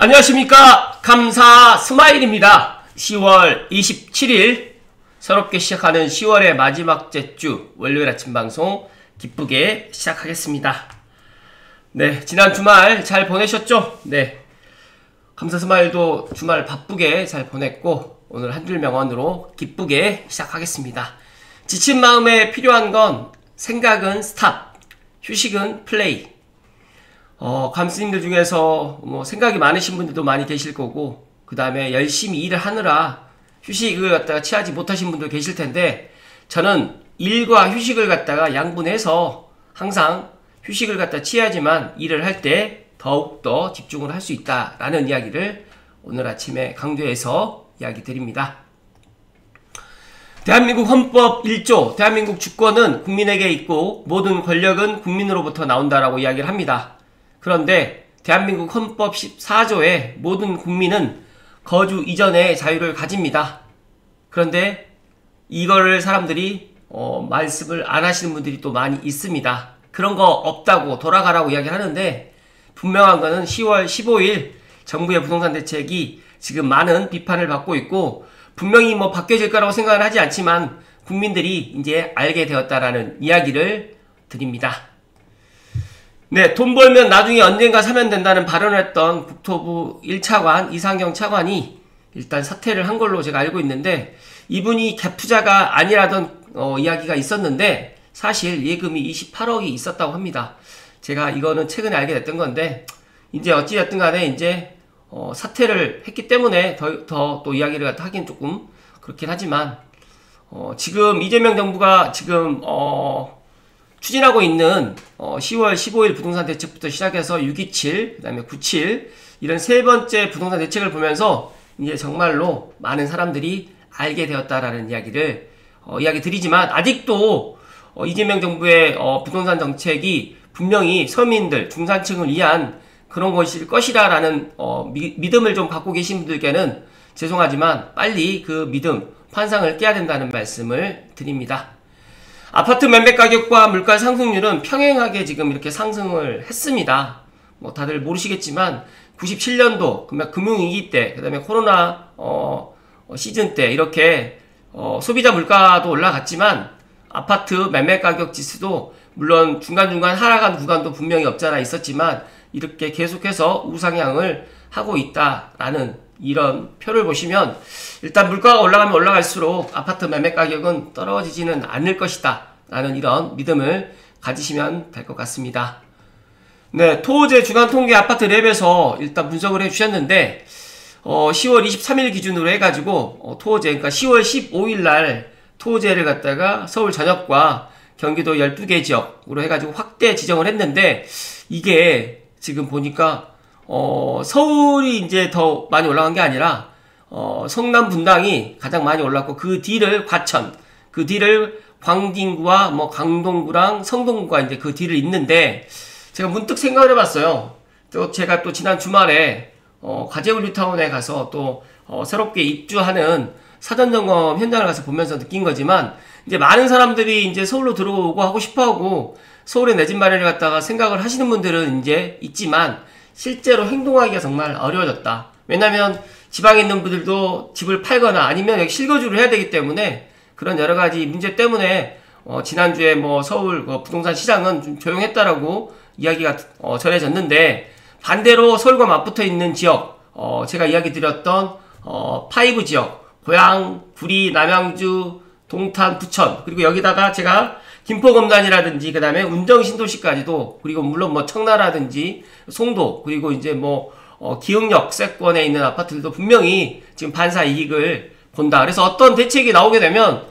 안녕하십니까. 감사 스마일입니다. 10월 27일 새롭게 시작하는 10월의 마지막째 주 월요일 아침 방송 기쁘게 시작하겠습니다. 네, 지난 주말 잘 보내셨죠? 네, 감사 스마일도 주말 바쁘게 잘 보냈고 오늘 한 줄 명언으로 기쁘게 시작하겠습니다. 지친 마음에 필요한 건 생각은 스탑, 휴식은 플레이. 감스님들 중에서 생각이 많으신 분들도 많이 계실 거고, 그 다음에 열심히 일을 하느라 휴식을 갖다가 취하지 못하신 분도 계실 텐데, 저는 일과 휴식을 갖다가 양분해서 항상 휴식을 갖다 취해야지만 일을 할 때 더욱더 집중을 할 수 있다라는 이야기를 오늘 아침에 강조해서 이야기 드립니다. 대한민국 헌법 1조, 대한민국 주권은 국민에게 있고 모든 권력은 국민으로부터 나온다라고 이야기를 합니다. 그런데 대한민국 헌법 14조에 모든 국민은 거주 이전의 자유를 가집니다. 그런데 이거를 사람들이 말씀을 안 하시는 분들이 또 많이 있습니다. 그런 거 없다고 돌아가라고 이야기를 하는데, 분명한 거는 10월 15일 정부의 부동산 대책이 지금 많은 비판을 받고 있고, 분명히 바뀌어질 거라고 생각은 하지 않지만 국민들이 이제 알게 되었다라는 이야기를 드립니다. 네, 돈 벌면 나중에 언젠가 사면 된다는 발언을 했던 국토부 1차관 이상경 차관이 일단 사퇴를 한 걸로 제가 알고 있는데, 이분이 갭투자가 아니라던 이야기가 있었는데 사실 예금이 28억이 있었다고 합니다. 제가 이거는 최근에 알게 됐던 건데, 이제 어찌됐든 간에 이제 사퇴를 했기 때문에 더 또 이야기를 하긴 조금 그렇긴 하지만, 지금 이재명 정부가 지금 추진하고 있는 10월 15일 부동산 대책부터 시작해서 627, 그 다음에 97 이런 세 번째 부동산 대책을 보면서 이제 정말로 많은 사람들이 알게 되었다라는 이야기를 이야기 드리지만, 아직도 이재명 정부의 부동산 정책이 분명히 서민들, 중산층을 위한 그런 것일 것이라는 믿음을 좀 갖고 계신 분들께는 죄송하지만 빨리 그 믿음, 환상을 깨야 된다는 말씀을 드립니다. 아파트 매매 가격과 물가 상승률은 평행하게 지금 이렇게 상승을 했습니다. 다들 모르시겠지만 97년도 금융위기 때, 그 다음에 코로나 시즌 때 이렇게 소비자 물가도 올라갔지만 아파트 매매 가격 지수도 물론 중간중간 하락한 구간도 분명히 없잖아 있었지만 이렇게 계속해서 우상향을 하고 있다라는 이런 표를 보시면, 일단 물가가 올라가면 올라갈수록 아파트 매매 가격은 떨어지지는 않을 것이다 라는 이런 믿음을 가지시면 될 것 같습니다. 네, 토호제 주간통계 아파트 랩에서 일단 분석을 해주셨는데, 10월 23일 기준으로 해가지고 토호제, 그러니까 10월 15일 날 토호제를 갖다가 서울 전역과 경기도 12개 지역으로 해가지고 확대 지정을 했는데, 이게 지금 보니까 서울이 이제 더 많이 올라간 게 아니라 성남 분당이 가장 많이 올랐고, 그 뒤를 과천, 그 뒤를 광진구와 강동구랑 성동구가 이제 그 뒤를 잇는데, 제가 문득 생각을 해봤어요. 또 제가 또 지난 주말에 가재울뉴타운에 가서 또 새롭게 입주하는 사전점검 현장을 가서 보면서 느낀 거지만, 이제 많은 사람들이 이제 서울로 들어오고 하고 싶어하고 서울에 내 집 마련을 갖다가 생각을 하시는 분들은 이제 있지만, 실제로 행동하기가 정말 어려워졌다. 왜냐면 지방에 있는 분들도 집을 팔거나 아니면 여기 실거주를 해야 되기 때문에 그런 여러가지 문제 때문에 지난주에 서울 부동산 시장은 좀 조용했다라고 이야기가 전해졌는데, 반대로 서울과 맞붙어 있는 지역, 제가 이야기 드렸던 5 지역, 고양, 구리, 남양주, 동탄, 부천, 그리고 여기다가 제가 김포검단이라든지 그 다음에 운정신도시까지도, 그리고 물론 청라라든지 송도, 그리고 이제 기흥역 세권에 있는 아파트들도 분명히 지금 반사 이익을 본다. 그래서 어떤 대책이 나오게 되면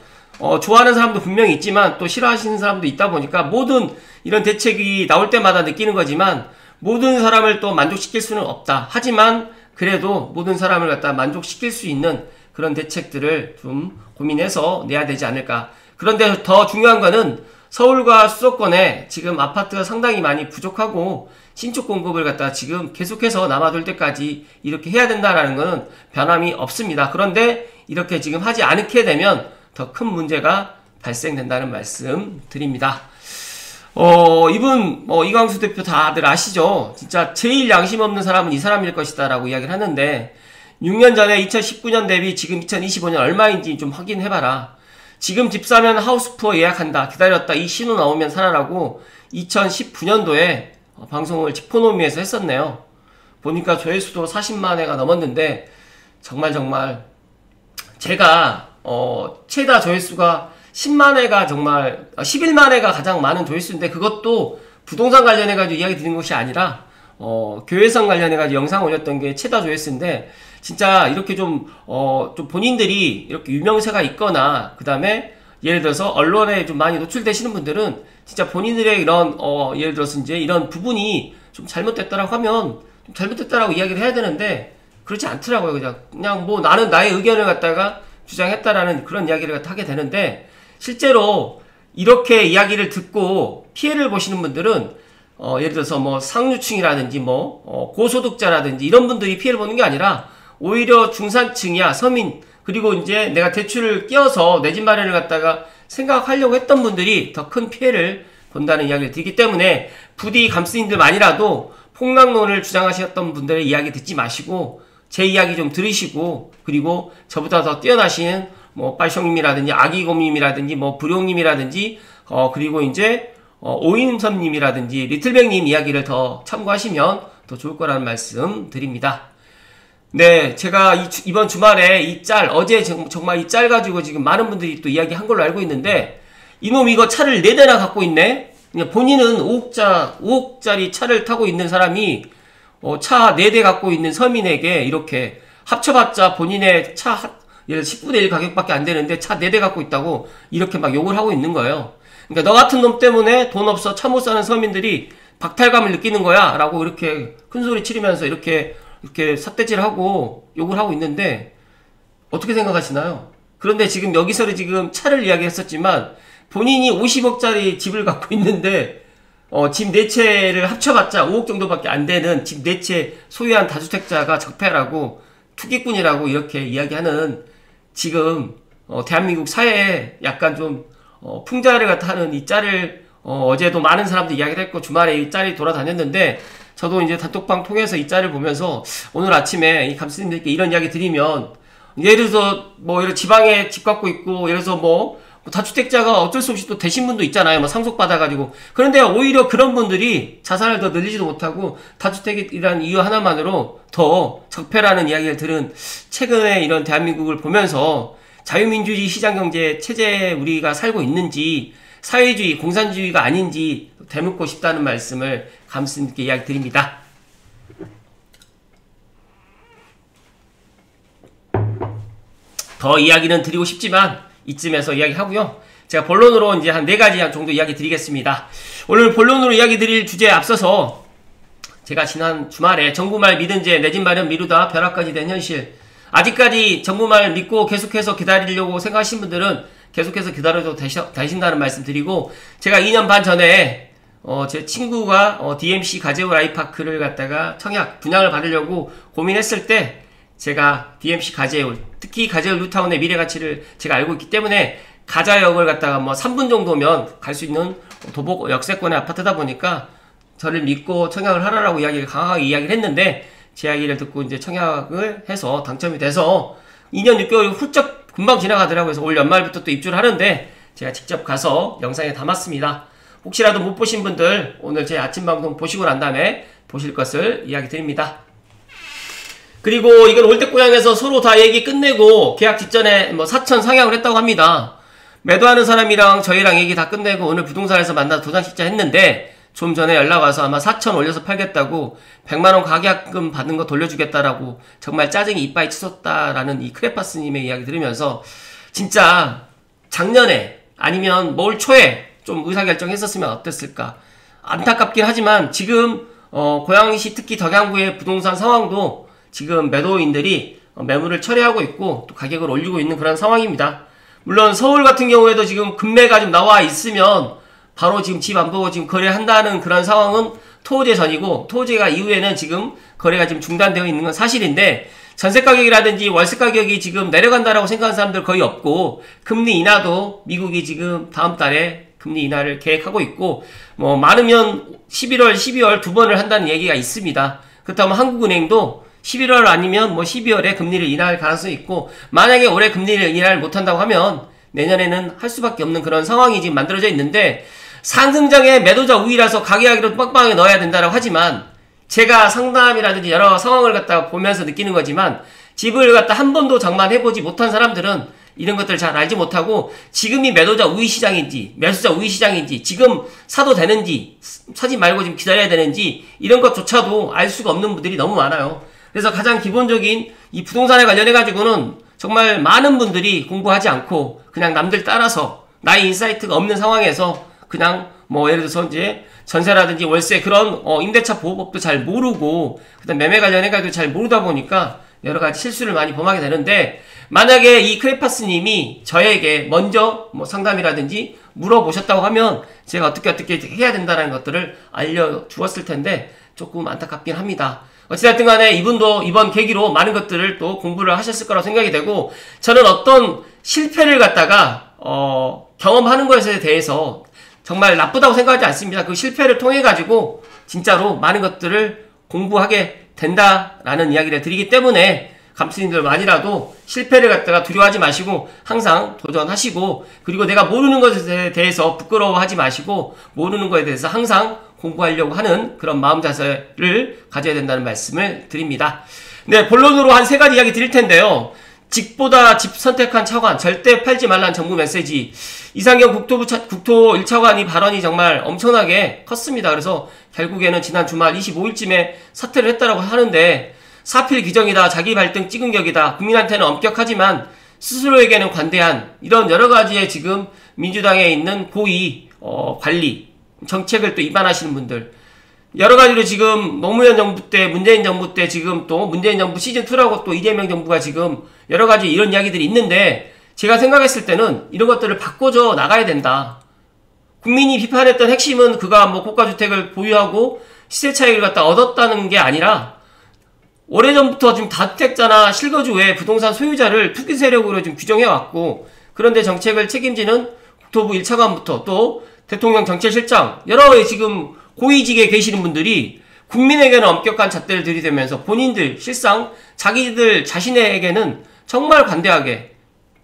좋아하는 사람도 분명히 있지만 또 싫어하시는 사람도 있다 보니까, 모든 이런 대책이 나올 때마다 느끼는 거지만 모든 사람을 또 만족시킬 수는 없다. 하지만 그래도 모든 사람을 갖다 만족시킬 수 있는 그런 대책들을 좀 고민해서 내야 되지 않을까. 그런데 더 중요한 거는 서울과 수도권에 지금 아파트가 상당히 많이 부족하고 신축 공급을 갖다 지금 계속해서 남아돌 때까지 이렇게 해야 된다라는 것은 변함이 없습니다. 그런데 이렇게 지금 하지 않게 되면 더 큰 문제가 발생된다는 말씀 드립니다. 이분, 이광수 대표 다들 아시죠? 진짜 제일 양심 없는 사람은 이 사람일 것이다 라고 이야기를 하는데, 6년 전에 2019년 대비 지금 2025년 얼마인지 좀 확인해봐라. 지금 집 사면 하우스푸어 예약한다. 기다렸다. 이 신호 나오면 사라라고 2019년도에 방송을 지포노미에서 했었네요. 보니까 조회수도 40만 회가 넘었는데, 정말 제가 최다 조회수가 10만 회가 정말 11만 회가 가장 많은 조회수인데, 그것도 부동산 관련해가지고 이야기 드린 것이 아니라 교회성 관련해가지고 영상 올렸던 게 최다 조회수인데, 진짜 이렇게 좀 본인들이 이렇게 유명세가 있거나, 그 다음에 예를 들어서 언론에 좀 많이 노출되시는 분들은 진짜 본인들의 이런 예를 들어서 이제 이런 부분이 좀 잘못됐다라고 하면 좀 잘못됐다라고 이야기를 해야 되는데, 그렇지 않더라고요. 그냥 뭐 나는 나의 의견을 갖다가 주장했다라는 그런 이야기를 갖다 하게 되는데, 실제로 이렇게 이야기를 듣고 피해를 보시는 분들은 예를 들어서 뭐 상류층이라든지 뭐 고소득자라든지 이런 분들이 피해를 보는 게 아니라 오히려 중산층이야, 서민, 그리고 이제 내가 대출을 끼워서 내 집 마련을 갖다가 생각하려고 했던 분들이 더 큰 피해를 본다는 이야기를 드리기 때문에, 부디 감스님들만이라도 폭락론을 주장하셨던 분들의 이야기 듣지 마시고 제 이야기 좀 들으시고, 그리고 저보다 더 뛰어나신 뭐 빨숑님이라든지 아기곰님이라든지 뭐 불용님이라든지 그리고 이제 오인섭님이라든지 리틀백님 이야기를 더 참고하시면 더 좋을 거라는 말씀 드립니다. 네, 제가 이번 주말에 어제 정말 이 짤 가지고 지금 많은 분들이 또 이야기한 걸로 알고 있는데, 이놈 이거 차를 4대나 갖고 있네? 본인은 5억짜리 차를 타고 있는 사람이 차 4대 갖고 있는 서민에게 이렇게 합쳐봤자 본인의 차 예를 10분의 1 가격밖에 안 되는데 차 4대 갖고 있다고 이렇게 막 욕을 하고 있는 거예요. 그러니까 너 같은 놈 때문에 돈 없어 차 못 사는 서민들이 박탈감을 느끼는 거야 라고 이렇게 큰소리 치르면서 이렇게 삿대질하고 욕을 하고 있는데, 어떻게 생각하시나요? 그런데 지금 여기서 지금 차를 이야기했었지만, 본인이 50억짜리 집을 갖고 있는데 집 4채를 합쳐봤자 5억 정도밖에 안 되는 집 4채 소유한 다주택자가 적폐라고, 투기꾼이라고 이렇게 이야기하는, 지금 대한민국 사회에 약간 좀 풍자를 갖다 하는 이 짤을 어제도 많은 사람들이 이야기를 했고 주말에 이 짤이 돌아다녔는데, 저도 이제 단톡방 통해서 이 짤을 보면서 오늘 아침에 이 감스님들께 이런 이야기 드리면, 예를 들어서 뭐 이런 지방에 집 갖고 있고, 예를 들어서 뭐 다주택자가 어쩔 수 없이 또 되신 분도 있잖아요. 뭐 상속받아가지고. 그런데 오히려 그런 분들이 자산을 더 늘리지도 못하고 다주택이라는 이유 하나만으로 더 적폐라는 이야기를 들은, 최근에 이런 대한민국을 보면서 자유민주주의 시장경제 체제에 우리가 살고 있는지 사회주의, 공산주의가 아닌지 되묻고 싶다는 말씀을 감스님께 이야기 드립니다. 더 이야기는 드리고 싶지만 이쯤에서 이야기하고요. 제가 본론으로 이제 한 4가지 정도 이야기 드리겠습니다. 오늘 본론으로 이야기 드릴 주제에 앞서서, 제가 지난 주말에 정부말 믿은 제 내 집 마련 미루다 벼락까지 된 현실, 아직까지 정부말 믿고 계속해서 기다리려고 생각하신 분들은 계속해서 기다려도 되신다는 말씀 드리고, 제가 2년 반 전에 제 친구가 DMC 가제오 라이파크를 갖다가 청약 분양을 받으려고 고민했을 때, 제가 DMC 가제오, 특히 가제오 뉴타운의 미래 가치를 제가 알고 있기 때문에, 가자역을 갖다가 뭐 3분 정도면 갈 수 있는 도보 역세권의 아파트다 보니까 저를 믿고 청약을 하라라고 강하게 이야기를 했는데, 제 이야기를 듣고 이제 청약을 해서 당첨이 돼서 2년 6개월이 훌쩍 금방 지나가더라고요. 그래서 올 연말부터 또 입주를 하는데, 제가 직접 가서 영상에 담았습니다. 혹시라도 못 보신 분들 오늘 제 아침 방송 보시고 난 다음에 보실 것을 이야기 드립니다. 그리고 이건 올댓고향에서 서로 다 얘기 끝내고 계약 직전에 뭐 4천 상향을 했다고 합니다. 매도하는 사람이랑 저희랑 얘기 다 끝내고 오늘 부동산에서 만나서 도장식자 했는데, 좀 전에 연락 와서 아마 4천 올려서 팔겠다고 100만원 가계약금 받는 거 돌려주겠다라고 정말 짜증이 이빠이 치솟다라는 이 크레파스님의 이야기 들으면서, 진짜 작년에 아니면 올 초에 좀 의사결정했었으면 어땠을까. 안타깝긴 하지만 지금 고양시 특히 덕양구의 부동산 상황도 지금 매도인들이 매물을 처리하고 있고 또 가격을 올리고 있는 그런 상황입니다. 물론 서울 같은 경우에도 지금 금매가 좀 나와 있으면 바로 지금 집 안 보고 지금 거래한다는 그런 상황은 토호제 전이고, 토호제가 이후에는 지금 거래가 지금 중단되어 있는 건 사실인데, 전세 가격이라든지 월세 가격이 지금 내려간다라고 생각하는 사람들 거의 없고, 금리 인하도 미국이 지금 다음 달에 금리 인하를 계획하고 있고, 뭐 많으면 11월, 12월 두 번을 한다는 얘기가 있습니다. 그렇다면 한국은행도 11월 아니면 뭐 12월에 금리를 인하할 가능성이 있고, 만약에 올해 금리를 인하를 못한다고 하면 내년에는 할 수밖에 없는 그런 상황이 지금 만들어져 있는데, 상승장에 매도자 우위라서 가게하기로 빵빵하게 넣어야 된다고 하지만, 제가 상담이라든지 여러 상황을 갖다가 보면서 느끼는 거지만, 집을 갖다 한 번도 장만해보지 못한 사람들은 이런 것들을 잘 알지 못하고, 지금이 매도자 우위 시장인지 매수자 우위 시장인지, 지금 사도 되는지 사지 말고 지금 기다려야 되는지, 이런 것조차도 알 수가 없는 분들이 너무 많아요. 그래서 가장 기본적인 이 부동산에 관련해 가지고는 정말 많은 분들이 공부하지 않고 그냥 남들 따라서 나의 인사이트가 없는 상황에서 그냥 뭐 예를 들어서 이제 전세라든지 월세 그런 임대차 보호법도 잘 모르고, 그다음 매매 관련해 가지고 잘 모르다 보니까 여러 가지 실수를 많이 범하게 되는데, 만약에 이 크레파스님이 저에게 먼저 뭐 상담이라든지 물어보셨다고 하면 제가 어떻게 해야 된다는 것들을 알려주었을 텐데 조금 안타깝긴 합니다. 어찌됐든 간에 이분도 이번 계기로 많은 것들을 또 공부를 하셨을 거라고 생각이 되고, 저는 어떤 실패를 갖다가 경험하는 것에 대해서 정말 나쁘다고 생각하지 않습니다. 그 실패를 통해 가지고 진짜로 많은 것들을 공부하게 된다라는 이야기를 드리기 때문에, 감수님들만이라도 실패를 갖다가 두려워하지 마시고 항상 도전하시고, 그리고 내가 모르는 것에 대해서 부끄러워하지 마시고 모르는 것에 대해서 항상 공부하려고 하는 그런 마음 자세를 가져야 된다는 말씀을 드립니다. 네, 본론으로 한 3가지 이야기 드릴 텐데요. 직보다 집 선택한 차관, 절대 팔지 말라는 정부 메시지. 이상경 국토 1차관이 발언이 정말 엄청나게 컸습니다. 그래서 결국에는 지난 주말 25일쯤에 사퇴를 했다라고 하는데, 사필 규정이다, 자기 발등 찍은 격이다, 국민한테는 엄격하지만 스스로에게는 관대한, 이런 여러 가지의 지금 민주당에 있는 고위 관리 정책을 또 위반하시는 분들, 여러 가지로 지금 노무현 정부 때, 문재인 정부 때, 지금 또 문재인 정부 시즌2라고 또 이재명 정부가 지금 여러 가지 이런 이야기들이 있는데, 제가 생각했을 때는 이런 것들을 바꿔줘 나가야 된다. 국민이 비판했던 핵심은 그가 뭐 고가주택을 보유하고 시세 차익을 갖다 얻었다는 게 아니라, 오래전부터 지금 다주택자나 실거주 외 부동산 소유자를 투기 세력으로 좀 규정해왔고, 그런데 정책을 책임지는 국토부 1차관부터 또 대통령 정책실장, 여러 지금 고위직에 계시는 분들이 국민에게는 엄격한 잣대를 들이대면서 본인들 실상 자기들 자신에게는 정말 관대하게,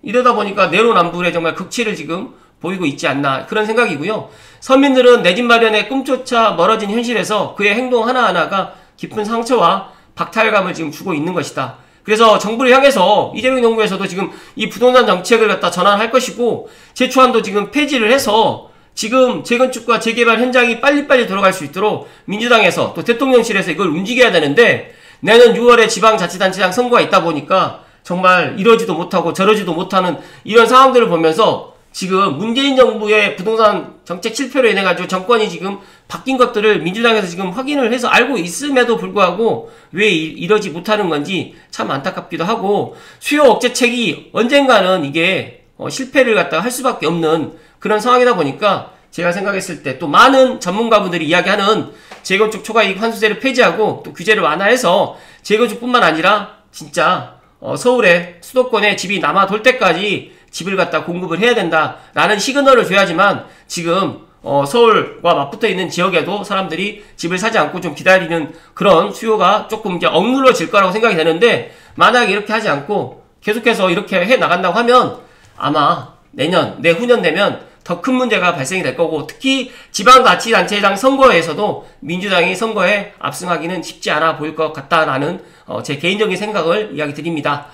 이러다 보니까 내로남불의 정말 극치를 지금 보이고 있지 않나, 그런 생각이고요. 서민들은 내 집 마련의 꿈조차 멀어진 현실에서 그의 행동 하나하나가 깊은 상처와 박탈감을 지금 주고 있는 것이다. 그래서 정부를 향해서 이재명 정부에서도 지금 이 부동산 정책을 갖다 전환할 것이고, 제초안도 지금 폐지를 해서 지금 재건축과 재개발 현장이 빨리빨리 돌아갈 수 있도록 민주당에서 또 대통령실에서 이걸 움직여야 되는데, 내년 6월에 지방자치단체장 선거가 있다 보니까 정말 이러지도 못하고 저러지도 못하는 이런 상황들을 보면서, 지금 문재인 정부의 부동산 정책 실패로 인해 가지고 정권이 지금 바뀐 것들을 민주당에서 지금 확인을 해서 알고 있음에도 불구하고 왜 이러지 못하는 건지 참 안타깝기도 하고, 수요 억제책이 언젠가는 이게 실패를 갖다가 할 수밖에 없는 그런 상황이다 보니까, 제가 생각했을 때 또 많은 전문가분들이 이야기하는 재건축 초과이익 환수제를 폐지하고 또 규제를 완화해서 재건축뿐만 아니라 진짜 서울에 수도권에 집이 남아 돌 때까지 집을 갖다 공급을 해야 된다라는 시그널을 줘야지만, 지금 서울과 맞붙어 있는 지역에도 사람들이 집을 사지 않고 좀 기다리는 그런 수요가 조금 이제 억눌러질 거라고 생각이 되는데, 만약에 이렇게 하지 않고 계속해서 이렇게 해 나간다고 하면 아마 내년, 내후년 되면 더 큰 문제가 발생이 될 거고, 특히 지방자치단체장 선거에서도 민주당이 선거에 압승하기는 쉽지 않아 보일 것 같다라는 제 개인적인 생각을 이야기 드립니다.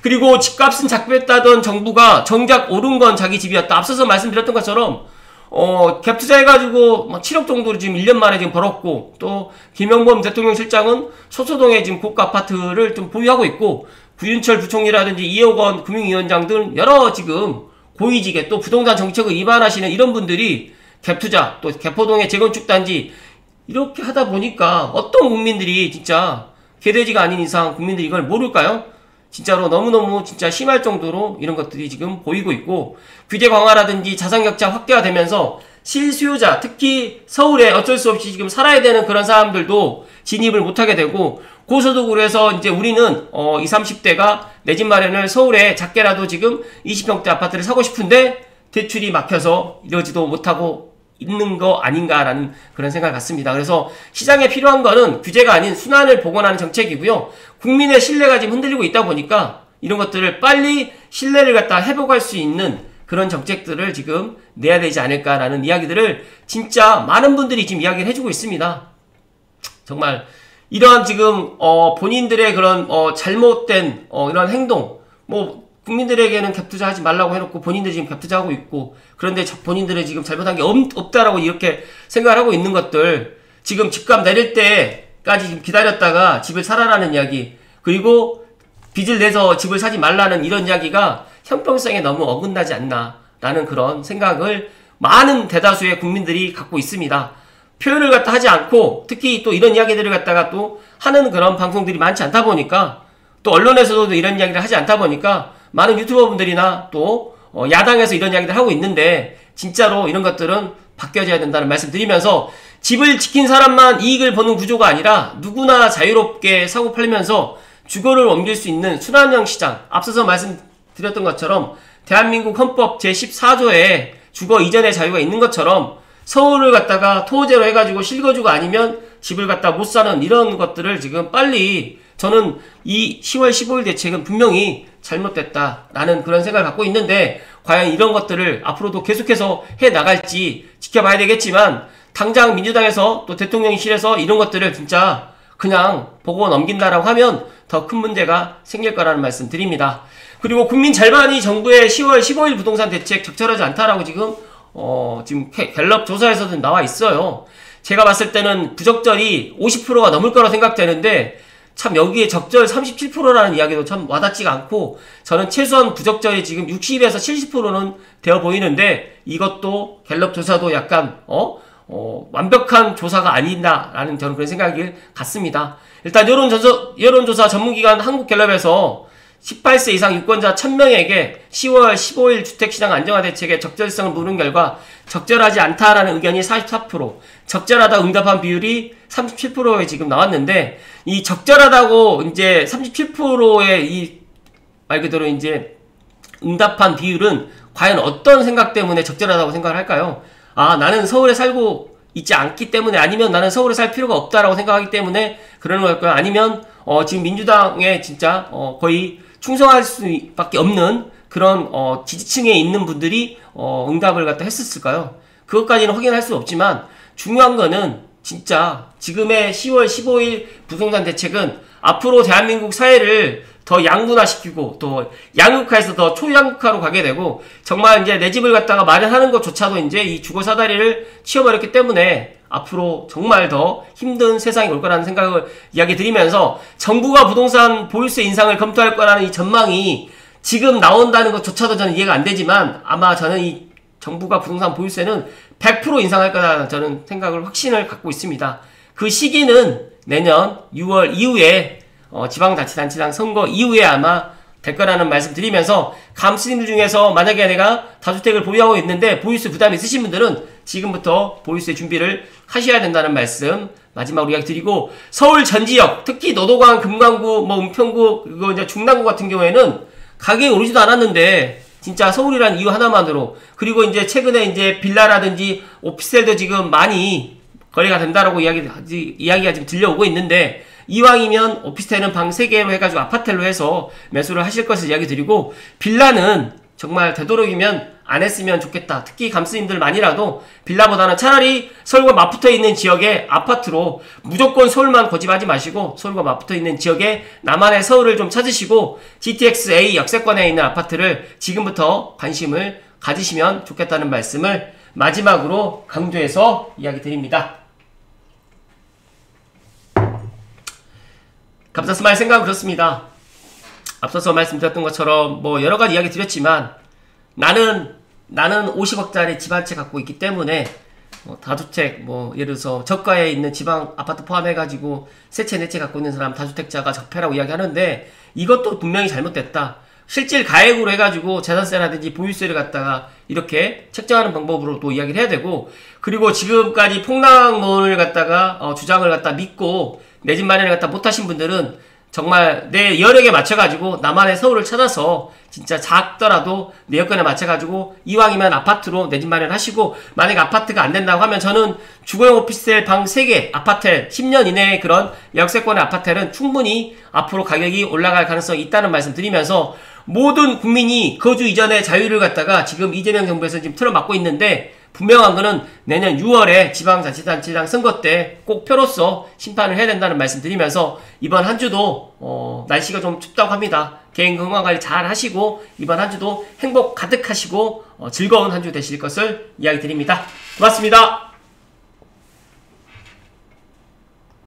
그리고 집값은 작겠다던 정부가 정작 오른 건 자기 집이었다. 앞서서 말씀드렸던 것처럼 갭 투자해가지고 7억 정도로 지금 1년 만에 지금 벌었고, 또 김영범 대통령 실장은 소소동에 지금 고가 아파트를 좀 보유하고 있고, 구윤철 부총리라든지 이호건 금융위원장 등 여러 지금 고위직에 또 부동산 정책을 위반하시는 이런 분들이 갭 투자, 또 개포동의 재건축 단지 이렇게 하다 보니까 어떤 국민들이 진짜 개돼지가 아닌 이상 국민들이 이걸 모를까요? 진짜로 너무너무 진짜 심할 정도로 이런 것들이 지금 보이고 있고, 규제 강화라든지 자산격차 확대가 되면서 실수요자, 특히 서울에 어쩔 수 없이 지금 살아야 되는 그런 사람들도 진입을 못하게 되고, 고소득으로 해서 이제 우리는 20, 30대가 내 집 마련을 서울에 작게라도 지금 20평대 아파트를 사고 싶은데 대출이 막혀서 이러지도 못하고 있는 거 아닌가라는 그런 생각을 갖습니다. 그래서 시장에 필요한 거는 규제가 아닌 순환을 복원하는 정책이고요. 국민의 신뢰가 지금 흔들리고 있다 보니까 이런 것들을 빨리 신뢰를 갖다 회복할 수 있는 그런 정책들을 지금 내야 되지 않을까라는 이야기들을 진짜 많은 분들이 지금 이야기를 해주고 있습니다. 정말 이러한 지금 본인들의 그런 잘못된 이런 행동, 뭐 국민들에게는 갭투자 하지 말라고 해놓고 본인들이 지금 갭투자하고 있고, 그런데 본인들이 지금 잘못한 게 없다라고 이렇게 생각을 하고 있는 것들, 지금 집값 내릴 때까지 지금 기다렸다가 집을 사라라는 이야기, 그리고 빚을 내서 집을 사지 말라는 이런 이야기가 형평성에 너무 어긋나지 않나라는 그런 생각을 많은 대다수의 국민들이 갖고 있습니다. 표현을 갖다 하지 않고, 특히 또 이런 이야기들을 갖다가 또 하는 그런 방송들이 많지 않다 보니까, 또 언론에서도 이런 이야기를 하지 않다 보니까 많은 유튜버 분들이나 또 야당에서 이런 이야기를 하고 있는데, 진짜로 이런 것들은 바뀌어져야 된다는 말씀 드리면서, 집을 지킨 사람만 이익을 보는 구조가 아니라 누구나 자유롭게 사고 팔면서 주거를 옮길 수 있는 순환형 시장, 앞서서 말씀드렸던 것처럼 대한민국 헌법 제14조에 주거 이전의 자유가 있는 것처럼 서울을 갖다가 토호제로 해가지고 실거주가 아니면 집을 갖다 못 사는 이런 것들을 지금 빨리, 저는 이 10월 15일 대책은 분명히 잘못됐다라는 그런 생각을 갖고 있는데, 과연 이런 것들을 앞으로도 계속해서 해 나갈지 지켜봐야 되겠지만, 당장 민주당에서 또 대통령실에서 이런 것들을 진짜 그냥 보고 넘긴다라고 하면 더 큰 문제가 생길 거라는 말씀 드립니다. 그리고 국민 절반이 정부의 10월 15일 부동산 대책 적절하지 않다라고 지금 갤럽 조사에서도 나와 있어요. 제가 봤을 때는 부적절이 50%가 넘을 거라고 생각되는데, 참 여기에 적절 37%라는 이야기도 참 와닿지가 않고, 저는 최소한 부적절이 지금 60에서 70%는 되어 보이는데, 이것도 갤럽 조사도 약간 완벽한 조사가 아닌다라는 저는 그런 생각이 같습니다. 일단 여론조사 전문기관 한국갤럽에서 18세 이상 유권자 1000명에게 10월 15일 주택시장 안정화 대책의 적절성을 물은 결과 적절하지 않다라는 의견이 44%, 적절하다 응답한 비율이 37%에 지금 나왔는데, 이 적절하다고 이제 37%의 이 말 그대로 이제 응답한 비율은 과연 어떤 생각 때문에 적절하다고 생각을 할까요? 아, 나는 서울에 살고 있지 않기 때문에, 아니면 나는 서울에 살 필요가 없다라고 생각하기 때문에 그러는 걸까요? 아니면 지금 민주당에 진짜 거의 충성할 수밖에 없는 그런 지지층에 있는 분들이 응답을 갖다 했었을까요? 그것까지는 확인할 수 없지만, 중요한 거는 진짜 지금의 10월 15일 부동산 대책은 앞으로 대한민국 사회를 더 양분화시키고 또 양극화에서 더 초양극화로 가게 되고, 정말 이제 내 집을 갖다가 마련하는 것조차도 이제 이 주거 사다리를 치워버렸기 때문에 앞으로 정말 더 힘든 세상이 올 거라는 생각을 이야기 드리면서, 정부가 부동산 보유세 인상을 검토할 거라는 이 전망이 지금 나온다는 것조차도 저는 이해가 안 되지만, 아마 저는 이 정부가 부동산 보유세는 100% 인상할 거라는 저는 생각을, 확신을 갖고 있습니다. 그 시기는 내년 6월 이후에 지방자치단체장 선거 이후에 아마 될 거라는 말씀 드리면서, 감수인들 중에서 만약에 내가 다주택을 보유하고 있는데 보유세 부담이 있으신 분들은 지금부터 보유세 준비를 하셔야 된다는 말씀 마지막으로 이야기 드리고, 서울 전 지역, 특히 노도강, 금강구, 은평구, 그리고 이제 중랑구 같은 경우에는 가격이 오르지도 않았는데, 진짜 서울이라는 이유 하나만으로, 그리고 이제 최근에 이제 빌라라든지 오피스텔도 지금 많이 거래가 된다라고 이야기가 지금 들려오고 있는데, 이왕이면 오피스텔은 방 3개로 해가지고 아파텔로 해서 매수를 하실 것을 이야기 드리고, 빌라는 정말 되도록이면 안 했으면 좋겠다. 특히 감스님들만이라도 빌라보다는 차라리 서울과 맞붙어 있는 지역의 아파트로, 무조건 서울만 고집하지 마시고 서울과 맞붙어 있는 지역에 나만의 서울을 좀 찾으시고 GTX-A 역세권에 있는 아파트를 지금부터 관심을 가지시면 좋겠다는 말씀을 마지막으로 강조해서 이야기 드립니다. 감사스마일 생각은 그렇습니다. 앞서서 말씀드렸던 것처럼 뭐 여러가지 이야기 드렸지만, 나는 50억짜리 집 한 채 갖고 있기 때문에 다주택, 예를 들어서 저가에 있는 지방 아파트 포함해가지고 세 채, 네 채 갖고 있는 사람 다주택자가 적폐라고 이야기하는데, 이것도 분명히 잘못됐다. 실질 가액으로 해가지고 재산세라든지 보유세를 갖다가 이렇게 책정하는 방법으로 또 이야기를 해야 되고, 그리고 지금까지 폭락론을 갖다가 주장을 갖다 믿고 내 집 마련을 갖다 못하신 분들은 정말 내 여력에 맞춰가지고 나만의 서울을 찾아서 진짜 작더라도 내 여건에 맞춰가지고 이왕이면 아파트로 내 집 마련하시고, 만약에 아파트가 안 된다고 하면 저는 주거용 오피스텔 방 3개 아파트 10년 이내의 그런 역세권의 아파트는 충분히 앞으로 가격이 올라갈 가능성이 있다는 말씀 드리면서, 모든 국민이 거주 이전의 자유를 갖다가 지금 이재명 정부에서 지금 틀어막고 있는데, 분명한 거는 내년 6월에 지방자치단체장 선거 때 꼭 표로서 심판을 해야 된다는 말씀 드리면서, 이번 한 주도 날씨가 좀 춥다고 합니다. 개인 건강관리 잘 하시고 이번 한 주도 행복 가득하시고 즐거운 한 주 되실 것을 이야기 드립니다. 고맙습니다.